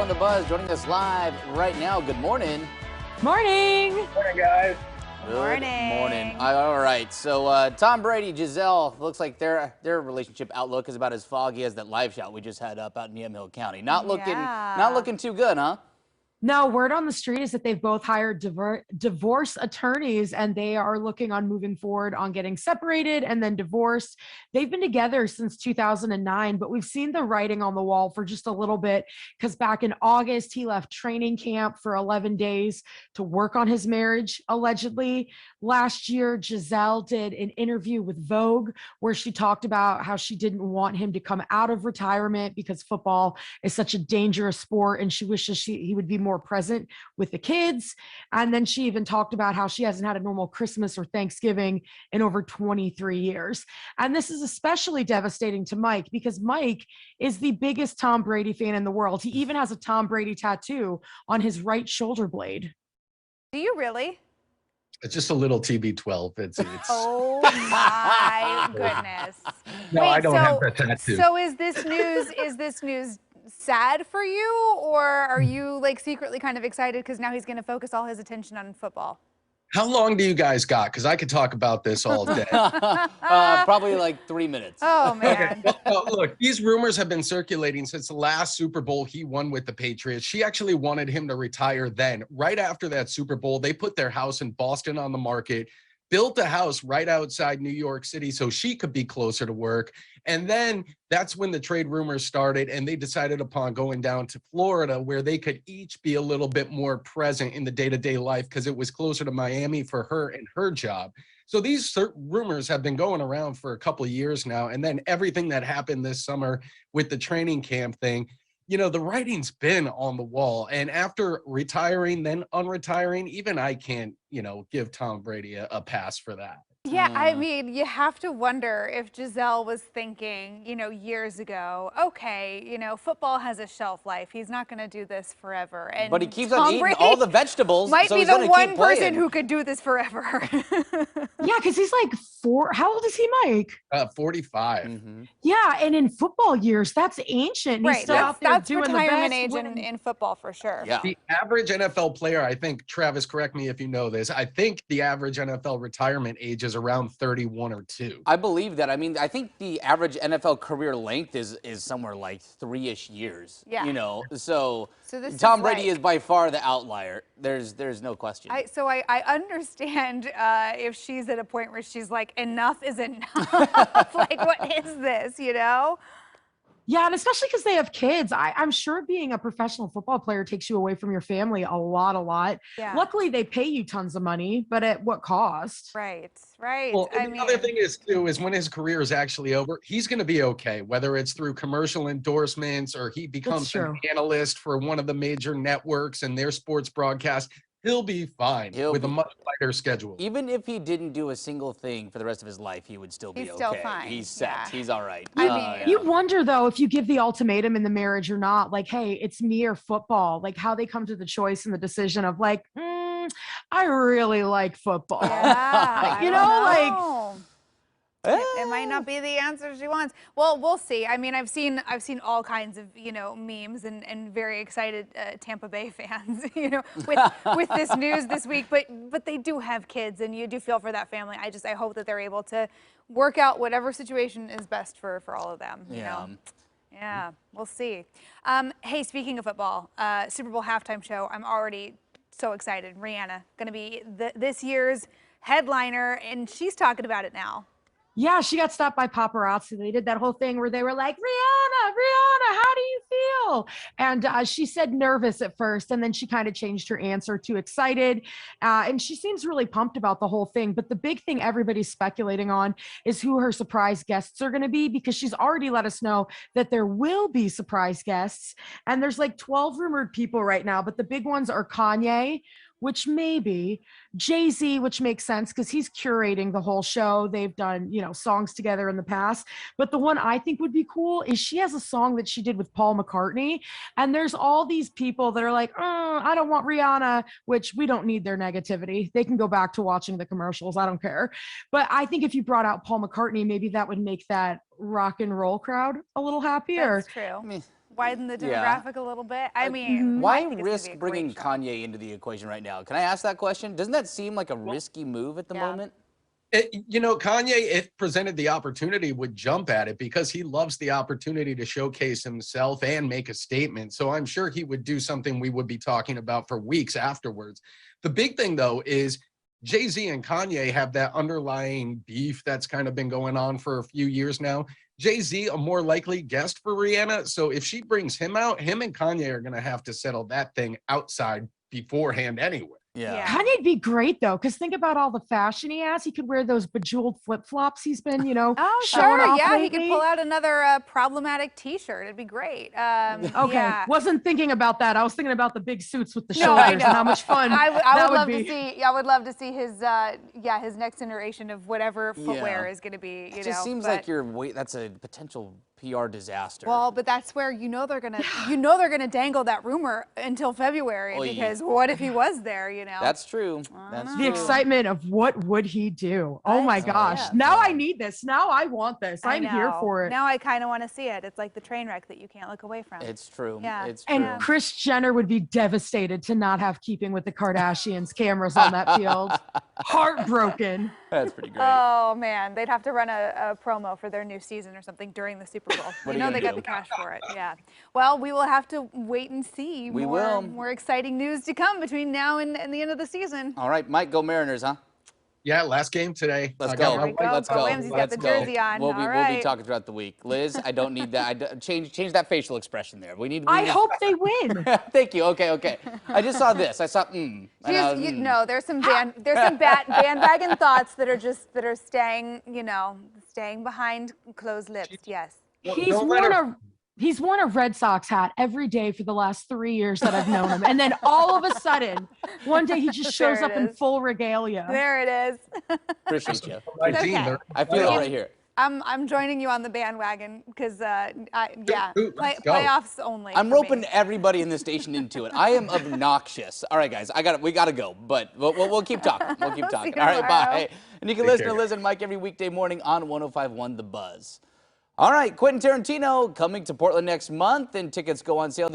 on The Buzz. Joining us live right now. Good morning. Morning. Morning, guys. Good morning. All right. So Tom Brady, Giselle, looks like their relationship outlook is about as foggy as that live shot we just had up out in Yamhill County. Not looking too good, huh? No, word on the street is that they've both hired divorce attorneys, and they are looking on moving forward on getting separated and then divorced. They've been together since 2009, but we've seen the writing on the wall for just a little bit because back in August, he left training camp for 11 days to work on his marriage, allegedly. Last year, Giselle did an interview with Vogue where she talked about how she didn't want him to come out of retirement because football is such a dangerous sport, and she wishes he would be more present with the kids. And then she even talked about how she hasn't had a normal Christmas or Thanksgiving in over 23 years. And this is especially devastating to Mike because Mike is the biggest Tom Brady fan in the world. He even has a Tom Brady tattoo on his right shoulder blade. Do you really? It's just a little TB12. It's Oh my goodness. No, Wait, I don't have that tattoo. So is this news sad for you, or are you like secretly kind of excited because now he's going to focus all his attention on football? How long do you guys got? Because I could talk about this all day. Probably like 3 minutes. Oh, man. Okay. Well, look, these rumors have been circulating since the last Super Bowl he won with the Patriots. She actually wanted him to retire then. Right after that Super Bowl, they put their house in Boston on the market, built a house right outside New York City so she could be closer to work. And then that's when the trade rumors started, and they decided upon going down to Florida where they could each be a little bit more present in the day-to-day life because it was closer to Miami for her and her job. So these rumors have been going around for a couple of years now. And then everything that happened this summer with the training camp thing, you know, the writing's been on the wall. And after retiring, then unretiring, even I can't, give Tom Brady a pass for that. Yeah, I mean, you have to wonder if Giselle was thinking, years ago, okay, football has a shelf life. He's not going to do this forever. But he keeps on eating all the vegetables. Might so be he's the gonna one keep person playing. who could do this forever. Yeah, because he's like 4. How old is he, Mike? 45. Mm-hmm. Yeah, and in football years, that's ancient. He's Right, still out there that's doing retirement the best, age in football for sure. Yeah. The average NFL player, I think, Travis, correct me if you know this, I think the average NFL retirement age is around 31 or 2. I believe that. I mean, I think the average NFL career length is somewhere like 3-ish years. Yeah. So this Tom is Brady like- is by far the outlier. There's no question. So I understand if she's at a point where she's like, enough is enough. Like, what is this, Yeah, and especially because they have kids. I'm sure being a professional football player takes you away from your family a lot. Yeah. Luckily, they pay you tons of money, but at what cost? Right. Well, the other thing is, too, is when his career is actually over, he's going to be okay, whether it's through commercial endorsements or he becomes an analyst for one of the major networks and their sports broadcast. He'll be fine with a much lighter schedule. Even if he didn't do a single thing for the rest of his life, he would still be okay. He's still fine. He's set. Yeah. He's all right. You wonder, though, if you give the ultimatum in the marriage or not, like, hey, it's me or football, like how they come to the choice and the decision of like, I really like football. Yeah, like. It might not be the answer she wants. Well, we'll see. I mean, I've seen all kinds of memes and very excited Tampa Bay fans with this news this week. But they do have kids, and you do feel for that family. I hope that they're able to work out whatever situation is best for all of them. Yeah, we'll see. Hey, speaking of football, Super Bowl halftime show. I'm already so excited. Rihanna going to be this year's headliner, and she's talking about it now. Yeah, she got stopped by paparazzi. They did that whole thing where they were like, Rihanna, how do you feel? And she said nervous at first, and then she kind of changed her answer to excited. And she seems really pumped about the whole thing. But the big thing everybody's speculating on is who her surprise guests are going to be, because she's already let us know that there will be surprise guests. And there's like 12 rumored people right now, but the big ones are Kanye, which maybe, Jay-Z, which makes sense because he's curating the whole show. They've done, songs together in the past. But the one I think would be cool is she has a song that she did with Paul McCartney. And there's all these people that are like, I don't want Rihanna, which we don't need their negativity. They can go back to watching the commercials. I don't care. But I think if you brought out Paul McCartney, maybe that would make that rock and roll crowd a little happier. That's true. widen the Yeah. demographic a little bit. I mean, Why I think it's gonna risk be a bringing great show. Kanye into the equation right now? Can I ask that question? Doesn't that seem like a risky move at the Yeah. moment? Kanye, if presented the opportunity, would jump at it because he loves the opportunity to showcase himself and make a statement. So I'm sure he would do something we would be talking about for weeks afterwards. The big thing, though, is Jay-Z and Kanye have that underlying beef that's kind of been going on for a few years now. Jay-Z, a more likely guest for Rihanna. So if she brings him out, him and Kanye are going to have to settle that thing outside beforehand anyway. Yeah. Kanye'd be great though, because think about all the fashion he has. He could wear those bejeweled flip-flops he's been, Oh, showing sure. off Yeah, lately. he could pull out another problematic T-shirt. It'd be great. Okay, Yeah. wasn't thinking about that. I was thinking about the big suits with the No, I shoulders and how know. much fun I would that love would be. to see. I would love to see his his next iteration of whatever footwear is going to be. It just seems like that's a potential PR disaster. Well, but that's where they're gonna dangle that rumor until February because what if he was there? That's true. That's The true. excitement of what would he do? Oh my gosh. yeah. Now I need this. Now I want this. I'm here for it. Now I kind of want to see it. It's like the train wreck that you can't look away from. It's true. Yeah. It's true. And Kris Jenner would be devastated to not have Keeping with the Kardashians cameras on that field. Heartbroken. That's pretty great. Oh man, they'd have to run a promo for their new season or something during the Super Bowl. What are You you know gonna they got do? the cash for it. Yeah. Well, we will have to wait and see. We will. More exciting news to come between now and the end of the season. All right, Mike, go Mariners, huh? Yeah, last game today. Let's I go. got There my we go. Let's Bo go. Ramsey's got Let's the go. jersey on. We'll be All right. talking throughout the week. Liz, I don't need that. Change that facial expression there. We need. I hope they win. Thank you. Okay. I just saw this. I saw and I was, No, there's some bandwagon thoughts that are staying, staying behind closed lips. Yes. He's worn a Red Sox hat every day for the last 3 years that I've known him. And then all of a sudden, one day he just shows There up it in is. full regalia. There it is. Appreciate you. my It's team. okay. They're- I feel it right here. I'm joining you on the bandwagon because Dude, let's go. playoffs only. I'm for me. roping everybody in this station into it. I am obnoxious. All right, guys, we gotta go, but we'll keep talking. We'll keep talking. you All right, tomorrow. bye. And you can Take listen to care. Liz and Mike every weekday morning on 105.1 The Buzz. All right, Quentin Tarantino coming to Portland next month, and tickets go on sale